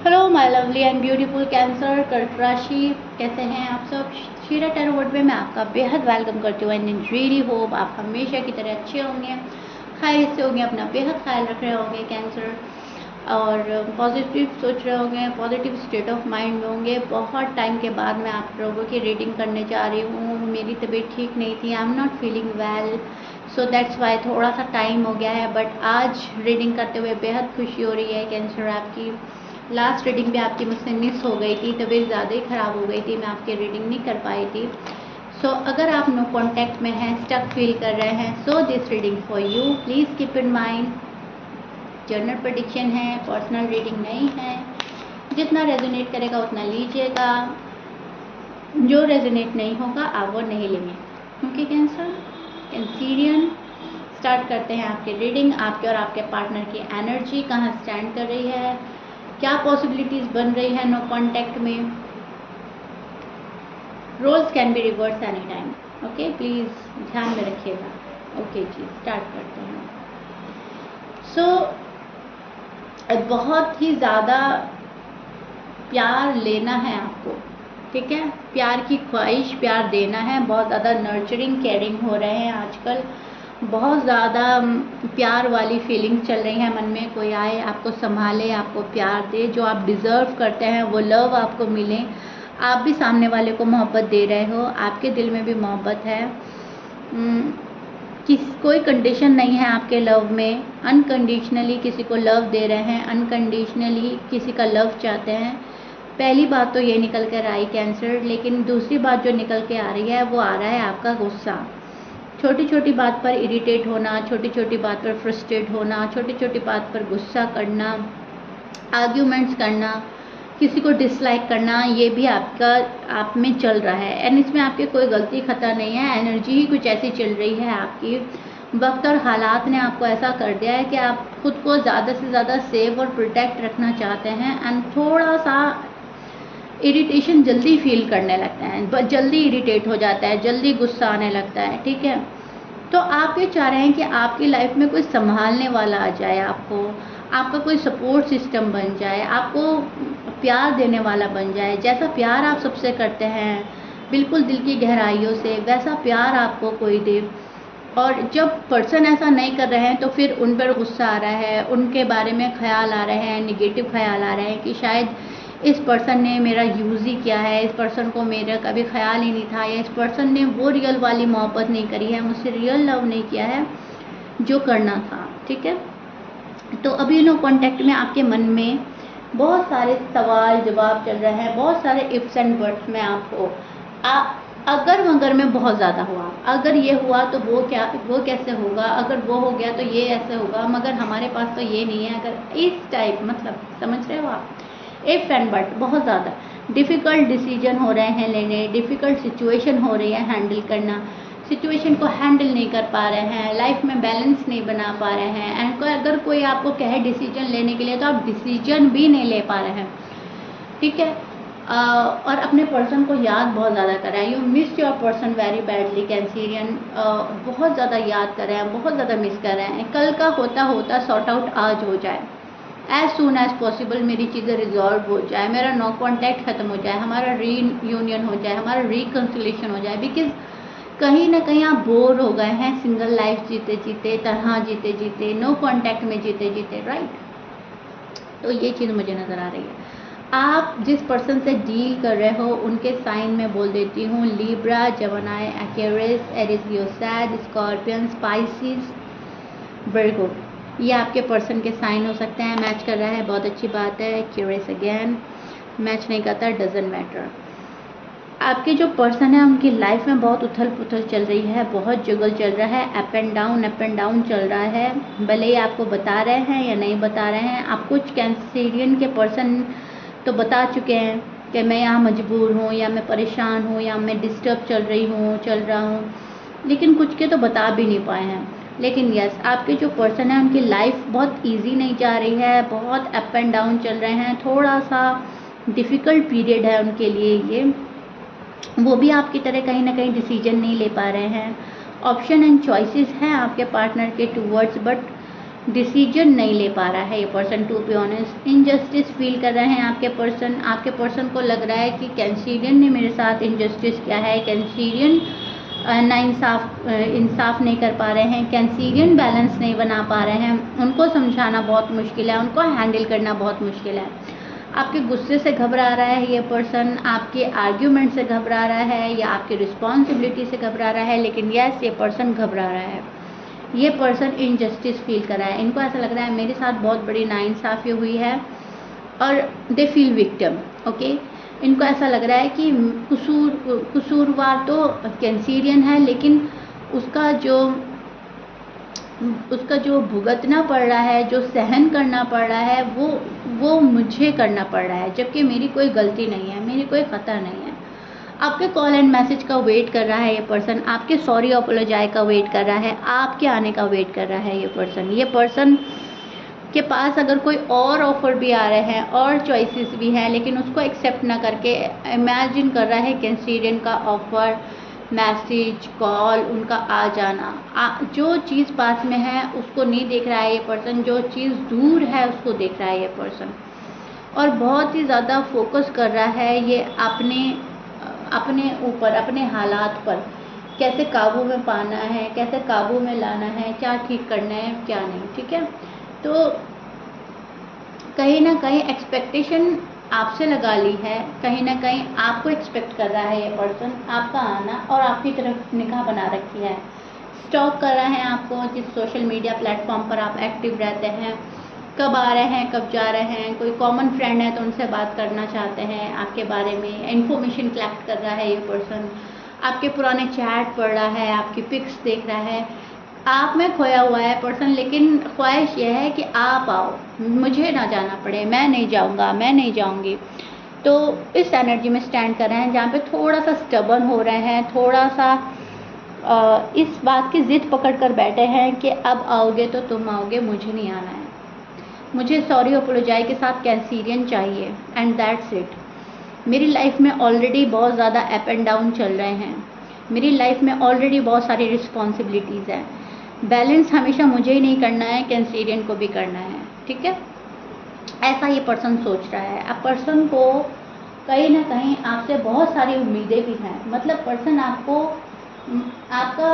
Hello my lovely and beautiful cancer कर्क राशि, कैसे हैं आप सब। शीरा टैरो वर्ड में मैं आपका बेहद वेलकम करती हूँ एंड रियली होप आप हमेशा की तरह अच्छे होंगे, खैरियत से होंगे, अपना बेहद ख्याल रख रहे होंगे कैंसर, और पॉजिटिव सोच रहे होंगे, पॉजिटिव स्टेट ऑफ माइंड में होंगे। बहुत टाइम के बाद मैं आप लोगों की रीडिंग करने जा रही हूँ। मेरी तबीयत ठीक नहीं थी, I am not feeling well, so that's why थोड़ा सा टाइम हो गया है, बट आज रीडिंग करते हुए बेहद खुशी हो रही है। कैंसर आपकी लास्ट रीडिंग भी आपकी मुझसे मिस हो गई थी, तबीयत ज़्यादा ही ख़राब हो गई थी, मैं आपकी रीडिंग नहीं कर पाई थी। सो अगर आप नो कॉन्टैक्ट में हैं, स्टक फील कर रहे हैं, so this reading for you, please keep in mind general prediction है, पर्सनल रीडिंग नहीं है। जितना रेजोनेट करेगा उतना लीजिएगा, जो रेजोनेट नहीं होगा आप वो नहीं लेंगे। ओके कैंसरियन, स्टार्ट करते हैं आपकी रीडिंग। आपके और आपके पार्टनर की एनर्जी कहाँ स्टैंड कर रही है, क्या पॉसिबिलिटीज बन रही है नो कांटेक्ट में। Roles can be reverse any time, okay please ध्यान में रखिएगा। ओके जी, स्टार्ट करते हैं। बहुत ही ज़्यादा प्यार लेना है आपको, ठीक है, प्यार की ख्वाहिश, प्यार देना है। बहुत ज़्यादा नर्चरिंग केयरिंग हो रहे हैं आजकल, बहुत ज़्यादा प्यार वाली फीलिंग चल रही है मन में। कोई आए, आपको संभाले, आपको प्यार दे, जो आप डिज़र्व करते हैं वो लव आपको मिले। आप भी सामने वाले को मोहब्बत दे रहे हो, आपके दिल में भी मोहब्बत है। कोई कंडीशन नहीं है आपके लव में, अनकंडीशनली किसी को लव दे रहे हैं, अनकंडीशनली किसी का लव चाहते हैं। पहली बात तो ये निकल कर आई कैंसर, लेकिन दूसरी बात जो निकल के आ रही है वो आ रहा है आपका गुस्सा। छोटी छोटी बात पर इरिटेट होना, छोटी छोटी बात पर फ्रस्ट्रेट होना, छोटी छोटी बात पर गुस्सा करना, आर्ग्यूमेंट्स करना, किसी को डिसलाइक करना, ये भी आपका आप में चल रहा है। एंड इसमें आपकी कोई गलती खता नहीं है, एनर्जी ही कुछ ऐसी चल रही है आपकी। वक्त और हालात ने आपको ऐसा कर दिया है कि आप खुद को ज़्यादा से ज़्यादा सेफ और प्रोटेक्ट रखना चाहते हैं, एंड थोड़ा सा इरिटेशन जल्दी फील करने लगता है, जल्दी इरिटेट हो जाता है, जल्दी गुस्सा आने लगता है, ठीक है। तो आप ये चाह रहे हैं कि आपकी लाइफ में कोई संभालने वाला आ जाए, आपका कोई सपोर्ट सिस्टम बन जाए, आपको प्यार देने वाला बन जाए। जैसा प्यार आप सबसे करते हैं बिल्कुल दिल की गहराइयों से, वैसा प्यार आपको कोई दे। और जब पर्सन ऐसा नहीं कर रहे हैं तो फिर उन पर गुस्सा आ रहा है, उनके बारे में ख्याल आ रहे हैं, निगेटिव ख्याल आ रहे हैं कि शायद इस पर्सन ने मेरा यूज़ ही किया है, इस पर्सन को मेरा कभी ख्याल ही नहीं था, या इस पर्सन ने वो रियल वाली मोहब्बत नहीं करी है, मुझसे रियल लव नहीं किया है जो करना था, ठीक है। तो अभी नो कॉन्टैक्ट में आपके मन में बहुत सारे सवाल जवाब चल रहे हैं, बहुत सारे इफ्स एंड बट्स में आपको अगर मगर में बहुत ज़्यादा हुआ, अगर ये हुआ तो वो कैसे होगा, अगर वो हो गया तो ये ऐसे होगा, मगर हमारे पास तो ये नहीं है, अगर इस टाइप, मतलब समझ रहे हो आप, इफ एंड बट। बहुत ज़्यादा डिफ़िकल्ट डिसीजन हो रहे हैं लेने, डिफ़िकल्ट सिचुएशन हो रही है हैंडल करना, सिचुएशन को हैंडल नहीं कर पा रहे हैं, लाइफ में बैलेंस नहीं बना पा रहे हैं। एंड अगर कोई आपको कहे डिसीजन लेने के लिए तो आप डिसीजन भी नहीं ले पा रहे हैं, ठीक है। और अपने पर्सन को याद बहुत ज़्यादा कर रहा है, you miss your person very badly Cancerian. बहुत ज़्यादा याद कर रहे हैं, बहुत ज़्यादा मिस कर रहे हैं। कल का होता होता सॉर्ट आउट आज हो जाए, एज सुन एज पॉसिबल मेरी चीज़ें रिजॉल्व हो जाए, मेरा नो कॉन्टैक्ट ख़त्म हो जाए, हमारा रीयूनियन हो जाए, हमारा रिकन्सिलेशन हो जाए। बिकॉज कहीं ना कहीं आप बोर हो गए हैं सिंगल लाइफ जीते जीते, तनहा जीते जीते, नो कॉन्टैक्ट में जीते जीते, राइट। तो ये चीज़ मुझे नज़र आ रही है। आप जिस पर्सन से डील कर रहे हो उनके साइन में बोल देती हूँ, लिब्रा, जेमिनी, एक्वेरियस, एरिस, लियो, सैज, स्कॉर्पियन, स्पाइसिस, वर्गो, ये आपके पर्सन के साइन हो सकते हैं। मैच कर रहा है, बहुत अच्छी बात है। क्यूरियस अगेन, मैच नहीं करता, डजंट मैटर। आपके जो पर्सन है उनकी लाइफ में बहुत उथल पुथल चल रही है, बहुत जुगल चल रहा है, अप एंड डाउन चल रहा है। भले ही आपको बता रहे हैं या नहीं बता रहे हैं, आप कुछ कैंसरियन के पर्सन तो बता चुके हैं कि मैं यहाँ मजबूर हूँ, या मैं परेशान हूँ, या मैं डिस्टर्ब चल रहा हूँ, लेकिन कुछ के तो बता भी नहीं पाए हैं। लेकिन यस, आपके जो पर्सन है उनकी लाइफ बहुत इजी नहीं जा रही है, बहुत अप एंड डाउन चल रहे हैं, थोड़ा सा डिफ़िकल्ट पीरियड है उनके लिए ये। वो भी आपकी तरह कहीं ना कहीं डिसीजन नहीं ले पा रहे हैं। ऑप्शन एंड चॉइसेस हैं आपके पार्टनर के टूवर्ड्स, बट डिसीजन नहीं ले पा रहा है ये person, to be honest. Injustice feel कर रहे हैं आपके पर्सन को लग रहा है कि कैंसीरियन ने मेरे साथ इनजस्टिस किया है, कैंसीरियन ना इंसाफ नहीं कर पा रहे हैं, कैंसीरियन बैलेंस नहीं बना पा रहे हैं, उनको समझाना बहुत मुश्किल है, उनको हैंडल करना बहुत मुश्किल है। आपके गुस्से से घबरा रहा है ये पर्सन, आपके आर्ग्यूमेंट से घबरा रहा है, या आपकी रिस्पॉन्सिबिलिटी से घबरा रहा है, लेकिन यस ये पर्सन घबरा रहा है। ये पर्सन इनजस्टिस फील कर रहा है, इनको ऐसा लग रहा है मेरे साथ बहुत बड़ी नाइंसाफ़ी हुई है, और दे फील विक्टिम। ओके, इनको ऐसा लग रहा है कि कसूरवार तो कैंसीरियन है, लेकिन उसका जो भुगतना पड़ रहा है, जो सहन करना पड़ रहा है, वो मुझे करना पड़ रहा है, जबकि मेरी कोई गलती नहीं है, मेरी कोई ख़ता नहीं है। आपके कॉल एंड मैसेज का वेट कर रहा है ये पर्सन, आपके सॉरी अपोलोजाइज का वेट कर रहा है, आपके आने का वेट कर रहा है ये पर्सन। ये पर्सन के पास अगर कोई और ऑफर भी आ रहे हैं और चॉइसेस भी हैं, लेकिन उसको एक्सेप्ट ना करके इमेजिन कर रहा है कैंसीरियन का ऑफर, मैसेज, कॉल, उनका आ जाना। जो चीज़ पास में है उसको नहीं देख रहा है ये पर्सन, जो चीज़ दूर है उसको देख रहा है ये पर्सन, और बहुत ही ज़्यादा फोकस कर रहा है ये अपने ऊपर, अपने हालात पर, कैसे काबू में पाना है, कैसे काबू में लाना है, क्या ठीक करना है, क्या नहीं। ठीक है, तो कहीं ना कहीं एक्सपेक्टेशन आपसे लगा ली है, कहीं ना कहीं आपको एक्सपेक्ट कर रहा है ये पर्सन आपका आना, और आपकी तरफ निगाह बना रखी है, स्टॉक कर रहा है आपको, जिस सोशल मीडिया प्लेटफॉर्म पर आप एक्टिव रहते हैं, कब आ रहे हैं, कब जा रहे हैं, कोई कॉमन फ्रेंड है तो उनसे बात करना चाहते हैं आपके बारे में, इन्फॉर्मेशन कलेक्ट कर रहा है ये पर्सन, आपके पुराने चैट पढ़ रहा है, आपकी पिक्स देख रहा है, आप में खोया हुआ है पर्सन, लेकिन ख्वाहिश यह है कि आप आओ, मुझे ना जाना पड़े, मैं नहीं जाऊंगा, मैं नहीं जाऊंगी। तो इस एनर्जी में स्टैंड कर रहे हैं, जहाँ पे थोड़ा सा स्टबर्न हो रहे हैं, थोड़ा सा इस बात की जिद पकड़ कर बैठे हैं कि अब आओगे तो तुम आओगे, मुझे नहीं आना है, मुझे सॉरी अपोलोजाइज के साथ कैंसीरियन चाहिए, एंड दैट्स इट। मेरी लाइफ में ऑलरेडी बहुत ज़्यादा अप एंड डाउन चल रहे हैं, मेरी लाइफ में ऑलरेडी बहुत सारी रिस्पॉन्सिबिलिटीज़ हैं, बैलेंस हमेशा मुझे ही नहीं करना है, कैंसीरियन को भी करना है। ठीक है, ऐसा ये पर्सन सोच रहा है। अब पर्सन को कहीं ना कहीं आपसे बहुत सारी उम्मीदें भी हैं, मतलब पर्सन आपका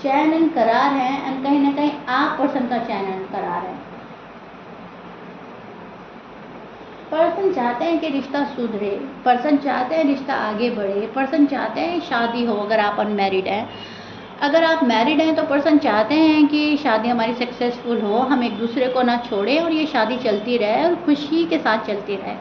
चैन एंड करार है, एंड कहीं ना कहीं आप पर्सन का चैन एंड करार है। पर्सन चाहते हैं कि रिश्ता सुधरे, पर्सन चाहते हैं रिश्ता आगे बढ़े, पर्सन चाहते हैं शादी हो, अगर आप अनमैरिड हैं। अगर आप मैरिड हैं तो पर्सन चाहते हैं कि शादी हमारी सक्सेसफुल हो, हम एक दूसरे को ना छोड़ें और ये शादी चलती रहे और खुशी के साथ चलती रहे,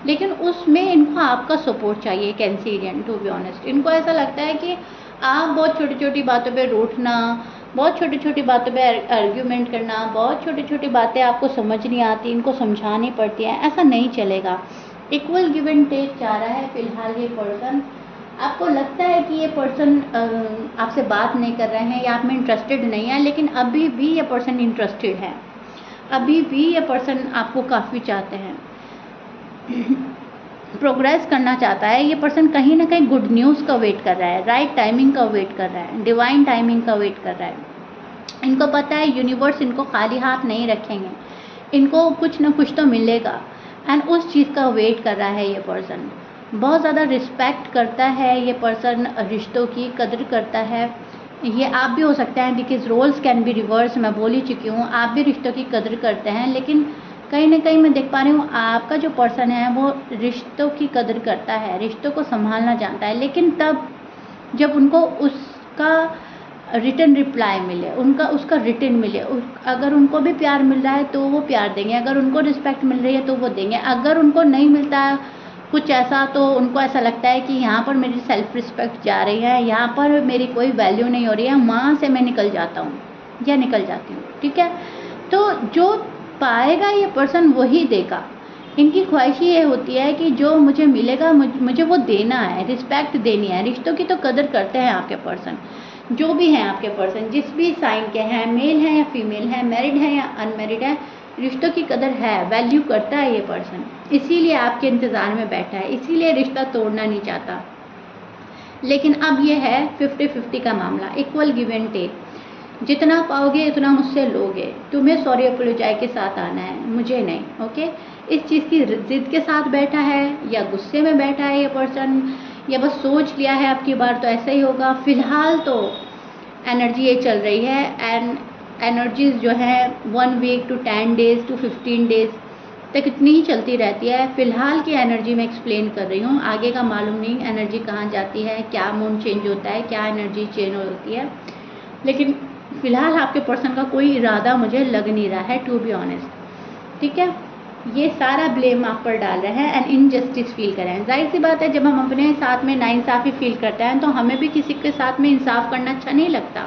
लेकिन उसमें इनको आपका सपोर्ट चाहिए कैंसीरियन, टू बी ऑनेस्ट। इनको ऐसा लगता है कि आप बहुत छोटी छोटी बातों पे रूठना, बहुत छोटी छोटी बातों पे आर्ग्यूमेंट करना, बहुत छोटी छोटी बातें आपको समझ नहीं आती, इनको समझानी पड़ती है, ऐसा नहीं चलेगा। इक्वल गिव एंड टेक चाह रहा है फिलहाल ये पर्सन। आपको लगता है कि ये पर्सन आपसे बात नहीं कर रहे हैं या आप में इंटरेस्टेड नहीं है, लेकिन अभी भी ये पर्सन इंटरेस्टेड है, अभी भी ये पर्सन आपको काफ़ी चाहते हैं, प्रोग्रेस करना चाहता है। ये पर्सन कहीं ना कहीं गुड न्यूज़ का वेट कर रहा है, राइट टाइमिंग का वेट कर रहा है, डिवाइन टाइमिंग का वेट कर रहा है। इनको पता है यूनिवर्स इनको खाली हाथ नहीं रखेंगे, इनको कुछ ना कुछ तो मिलेगा, एंड उस चीज़ का वेट कर रहा है ये पर्सन। बहुत ज़्यादा रिस्पेक्ट करता है ये पर्सन, रिश्तों की कदर करता है। ये आप भी हो सकते हैं, because roles can be reverse, मैं बोल ही चुकी हूँ, आप भी रिश्तों की कदर करते हैं, लेकिन कहीं ना कहीं मैं देख पा रही हूँ आपका जो पर्सन है वो रिश्तों की कदर करता है, रिश्तों को संभालना जानता है, लेकिन तब जब उनको उसका रिटर्न रिप्लाई मिले, उसका रिटर्न मिले, अगर उनको भी प्यार मिल रहा है तो वो प्यार देंगे, अगर उनको रिस्पेक्ट मिल रही है तो वो देंगे, अगर उनको नहीं मिलता है कुछ ऐसा तो उनको ऐसा लगता है कि यहाँ पर मेरी सेल्फ रिस्पेक्ट जा रही है, यहाँ पर मेरी कोई वैल्यू नहीं हो रही है, वहाँ से मैं निकल जाता हूँ या निकल जाती हूँ। ठीक है, तो जो पाएगा ये पर्सन वही देगा। इनकी ख्वाहिश ये होती है कि जो मुझे मिलेगा मुझे वो देना है, रिस्पेक्ट देनी है। रिश्तों की तो कदर करते हैं आपके पर्सन, जो भी हैं आपके पर्सन, जिस भी साइन के हैं, मेल हैं या फीमेल हैं, मैरिड हैं या अनमैरिड है, रिश्तों की कदर है, वैल्यू करता है ये पर्सन, इसीलिए आपके इंतज़ार में बैठा है, इसीलिए रिश्ता तोड़ना नहीं चाहता। लेकिन अब ये है 50-50 का मामला, इक्वल गिव एंड टेक। जितना पाओगे उतना मुझसे लोगे, तुम्हें सॉरी अपोलोजाइज के साथ आना है, मुझे नहीं। ओके, इस चीज़ की जिद के साथ बैठा है या गुस्से में बैठा है ये पर्सन, या बस सोच लिया है आपकी बार तो ऐसा ही होगा। फिलहाल तो एनर्जी ये चल रही है, एंड एनर्जीज जो है 1 week to 10 days to 15 days तक इतनी ही चलती रहती है। फिलहाल की एनर्जी मैं एक्सप्लेन कर रही हूँ, आगे का मालूम नहीं एनर्जी कहाँ जाती है, क्या मूड चेंज होता है, क्या एनर्जी चेंज होती है। लेकिन फिलहाल आपके पर्सन का कोई इरादा मुझे लग नहीं रहा है, टू बी ऑनेस्ट। ठीक है, ये सारा ब्लेम आप पर डाल रहे हैं एंड इनजस्टिस फील कर रहे हैं। जाहिर सी बात है, जब हम अपने साथ में नाइंसाफ़ी फील करते हैं तो हमें भी किसी के साथ में इंसाफ करना अच्छा नहीं लगता।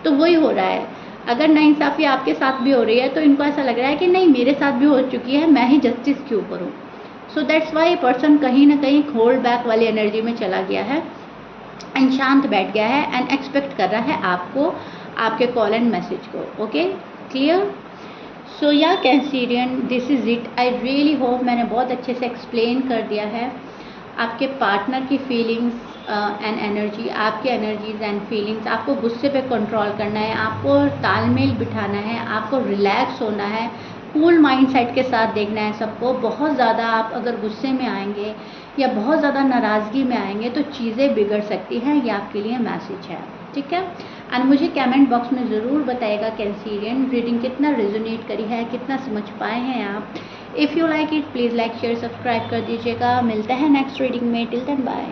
तो वही हो रहा है, अगर नाइंसाफ़ी आपके साथ भी हो रही है तो इनको ऐसा लग रहा है कि नहीं मेरे साथ भी हो चुकी है, मैं ही जस्टिस क्यों करूँ। सो दैट्स वाई पर्सन कहीं ना कहीं होल्ड बैक वाली एनर्जी में चला गया है एंड शांत बैठ गया है एंड एक्सपेक्ट कर रहा है आपको, आपके कॉल एंड मैसेज को। Okay, clear? So yeah Cancerian, this is it. I really hope मैंने बहुत अच्छे से एक्सप्लेन कर दिया है आपके पार्टनर की फीलिंग्स एंड एनर्जी, आपकी एनर्जीज एंड फीलिंग्स। आपको गुस्से पे कंट्रोल करना है, आपको तालमेल बिठाना है, आपको रिलैक्स होना है, कूल माइंड सेट के साथ देखना है सबको। बहुत ज़्यादा आप अगर गुस्से में आएंगे या बहुत ज़्यादा नाराज़गी में आएंगे तो चीज़ें बिगड़ सकती हैं, ये आपके लिए मैसेज है। ठीक है, एंड मुझे कमेंट बॉक्स में ज़रूर बताएगा कैंसीरियन रीडिंग कितना रेजोनेट करी है, कितना समझ पाए हैं आप। If you like it please like share subscribe कर दीजिएगा। मिलते हैं नेक्स्ट रीडिंग में, टिल देन बाय।